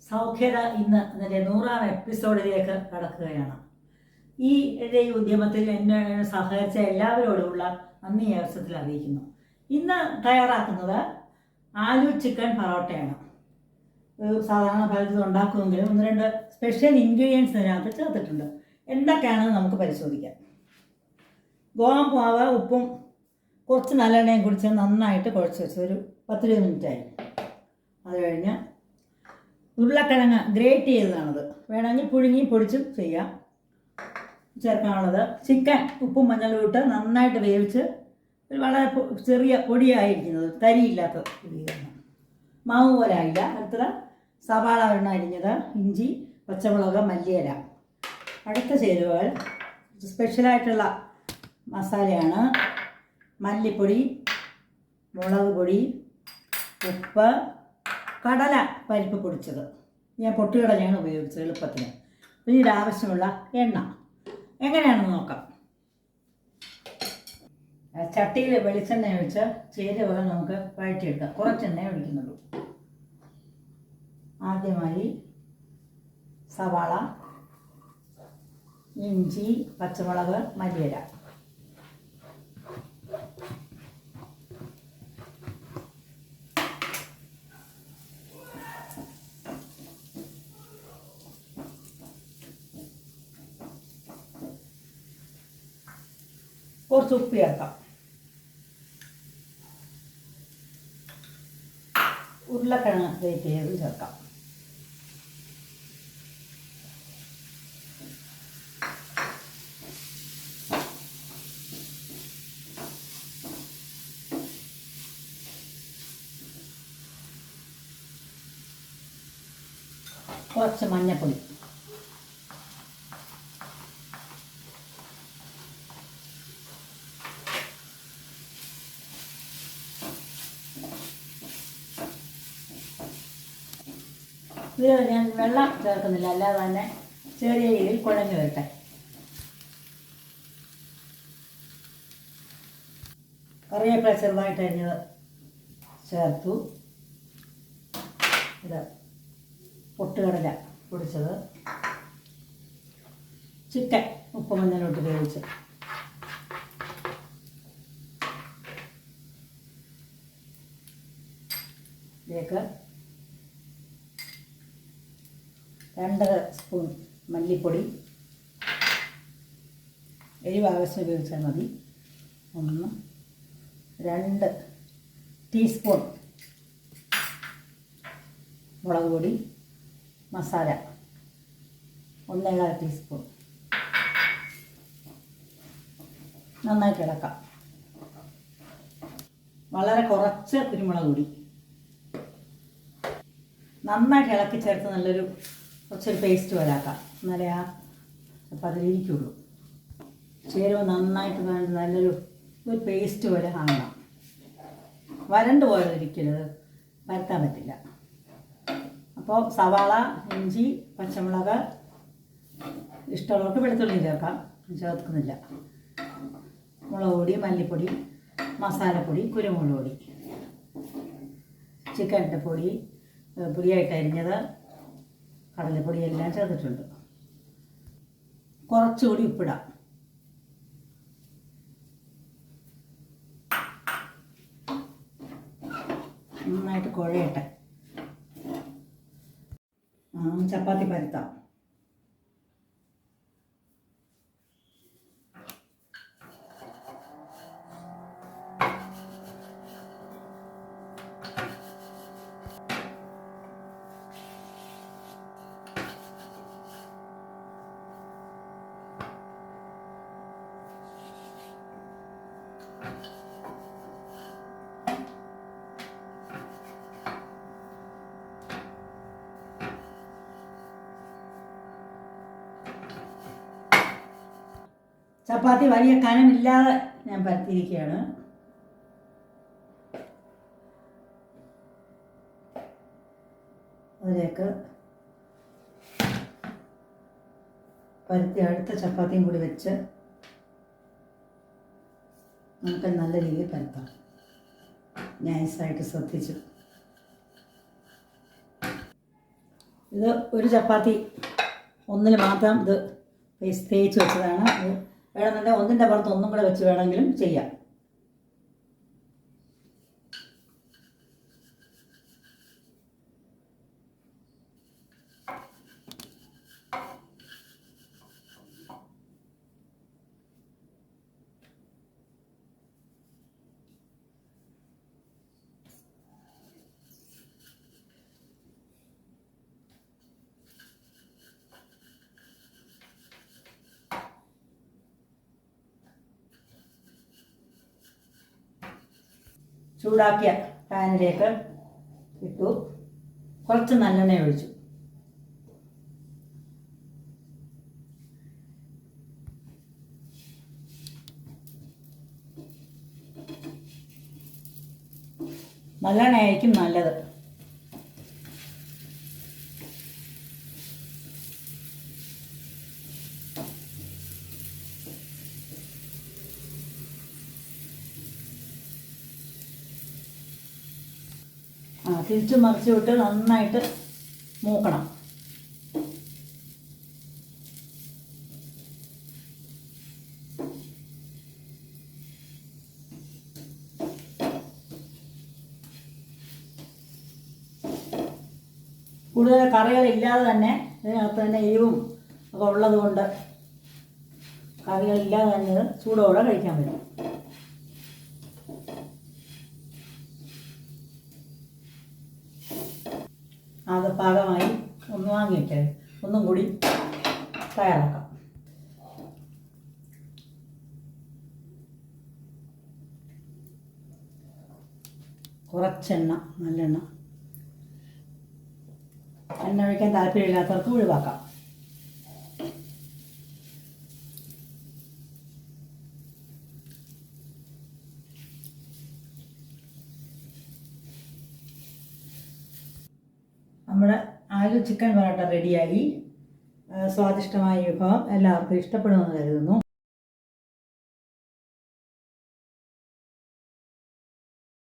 സൗഖ്യത ഇന്ന് അതിൻ്റെ 100ാം എപ്പിസോഡിലേക്ക് കടക്കുകയാണ്. ഈ ഉദ്യമത്തിൽ എന്നെ സഹകരിച്ച എല്ലാവരോടുമുള്ള നന്ദി അവസരത്തിൽ അറിയിക്കുന്നു. ഇന്ന് തയ്യാറാക്കുന്നത് ആലു ചിക്കൻ പൊറോട്ടയാണ്. സാധാരണ ഫലത്തിൽ ഉണ്ടാക്കുമെങ്കിലും 1-2 സ്പെഷ്യൽ ഇൻഗ്രീഡിയൻസ് ഇതിനകത്ത് ചേർത്തിട്ടുണ്ട്. എന്തൊക്കെയാണെന്ന് നമുക്ക് പരിശോധിക്കാം. ഗോതമ്പ് ഉപ്പും കുറച്ച് നല്ലെണ്ണയും കുടിച്ച് നന്നായിട്ട് കുഴച്ച് വെച്ച് ഒരു 10-20 മിനിറ്റായി. അത് കഴിഞ്ഞ് ഉരുളക്കിഴങ്ങ് ഗ്രേറ്റ് ചെയ്തതാണത്, വേണമെങ്കിൽ പുഴുങ്ങി പൊടിച്ചും ചെയ്യാം. ചേർക്കാനുള്ളത് ചിക്കൻ ഉപ്പും മഞ്ഞളും ഇട്ട് നന്നായിട്ട് വേവിച്ച് വളരെ ചെറിയ പൊടിയായിരിക്കുന്നത്, തരിയില്ലാത്ത പൊടിയാണ്, മാവ് പോലെ ആയില്ല. അടുത്തത് സവാള ഒരെണ്ണം അരിഞ്ഞത്, ഇഞ്ചി, പച്ചമുളക്, മല്ലിയില. അടുത്ത ചേരുവകൾ സ്പെഷ്യലായിട്ടുള്ള മസാലയാണ്. മല്ലിപ്പൊടി, മുളക് പൊടി, ഉപ്പ്, കടല പരിപ്പ് പൊടിച്ചത്. ഞാൻ പൊട്ടുകടലയാണ് ഉപയോഗിച്ചത് എളുപ്പത്തിന്. പിന്നീട് ആവശ്യമുള്ള എണ്ണ. എങ്ങനെയാണെന്ന് നോക്കാം. ചട്ടിയിൽ വെളിച്ചെണ്ണ ഒഴിച്ച് ചേരുവകൾ നമുക്ക് വഴറ്റിയെടുക്കാം. കുറച്ചെണ്ണ ഒഴിക്കുന്നുള്ളൂ. ആദ്യമായി സവാള, ഇഞ്ചി, പച്ചമുളക്, മല്ലിയില. കുറച്ച് ഉപ്പ് ചേർക്കാം. ഉരുളക്കിഴങ്ങ് ഗ്രേറ്റ് ചെയ്ത് ചേർക്കാം. കുറച്ച് മഞ്ഞൾപ്പൊടി, ഇത് ഞാൻ വെള്ളം ചേർക്കുന്നില്ല, അല്ലാതെ തന്നെ ചെറിയ രീതിയിൽ കുഴഞ്ഞു വരട്ടെ. കറിവേപ്പില ചെറുതായിട്ട് അരിഞ്ഞത് ചേർത്തു. ഇത് പൊട്ടുകടല പൊടിച്ചത്, ചിക്കൻ ഉപ്പ് മഞ്ഞളിട്ട് വേവിച്ച്, ഇതിലേക്ക് 2 സ്പൂൺ മല്ലിപ്പൊടി, എരിവ് ആവശ്യം ഉപയോഗിച്ചാൽ മതി. 2 ടീസ്പൂൺ മുളക് പൊടി, മസാല 1.25 ടീസ്പൂൺ. നന്നായിട്ട് ഇളക്കാം. വളരെ കുറച്ച് കുരുമുളക് പൊടി നന്നായിട്ട് ഇളക്കി ചേർത്ത് കുറച്ചൊരു പേസ്റ്റ് പോലാക്കാം. എന്നാലേ അപ്പം അതിലിരിക്കുള്ളൂ. ചേരുവ നന്നായിട്ട് നല്ലൊരു പേസ്റ്റ് പോലെ കാണണം. വരണ്ട് പോയതിരിക്കരുത്, പരത്താൻ പറ്റില്ല. അപ്പോൾ സവാള, ഇഞ്ചി, പച്ചമുളക്, ഇഷ്ടമുള്ളവർക്ക് വെളുത്തുള്ളി ചേർക്കാം, ചേർക്കുന്നില്ല. മുളക് പൊടി, മല്ലിപ്പൊടി, മസാലപ്പൊടി, കുരുമുളക് പൊടി, ചിക്കൻ്റെ പൊടി, പൊടിയായിട്ട് അരിഞ്ഞത്, കടലപ്പൊടി എല്ലാം ചേർത്തിട്ടുണ്ട്. കുറച്ചുകൂടി ഉപ്പിടാം. നന്നായിട്ട് കുഴയട്ടെ. ചപ്പാത്തി പരത്താം. ചപ്പാത്തി വലിയ കനമില്ലാതെ ഞാൻ പരത്തിയിരിക്കുകയാണ്. അതിലേക്ക് പരത്തി അടുത്ത ചപ്പാത്തിയും കൂടി വെച്ച് നമുക്ക് നല്ല രീതിയിൽ പരത്താം. നൈസായിട്ട് ശ്രദ്ധിച്ചു. ഇത് ഒരു ചപ്പാത്തി ഒന്നിൽ മാത്രം ഇത് തേച്ച് വെച്ചതാണ്. ഇത് വേണമെന്നുണ്ടെങ്കിൽ ഒന്നിൻ്റെ പുറത്ത് ഒന്നും കൂടെ വെച്ച് വേണമെങ്കിലും ചെയ്യാം. ചൂടാക്കിയ പാനിലേക്ക് ഇട്ടു. കുറച്ച് നല്ലെണ്ണ ഒഴിച്ചു. നല്ലെണ്ണയായിരിക്കും നല്ലത്. തിരിച്ചു മറിച്ച് വിട്ട് നന്നായിട്ട് മൂക്കണം. കൂടുതൽ കറികളില്ലാതെ തന്നെ ഇതിനകത്ത് തന്നെ എരിവും ഒക്കെ ഉള്ളത് കൊണ്ട് കറികളില്ലാതെ തന്നെ ഇത് ചൂടോടെ കഴിക്കാൻ പറ്റും. അത് പാകമായി. ഒന്ന് വാങ്ങിയിട്ട് ഒന്നും കൂടി തയ്യാറാക്കാം. കുറച്ചെണ്ണ, നല്ലെണ്ണ. എണ്ണ ഒഴിക്കാൻ താല്പര്യമില്ലാത്തവർക്ക് ഒഴിവാക്കാം. നമ്മുടെ ആലു ചിക്കൻ പൊറോട്ട റെഡിയായി. സ്വാദിഷ്ടമായ വിഭവം എല്ലാവർക്കും ഇഷ്ടപ്പെടുമെന്ന് കരുതുന്നു.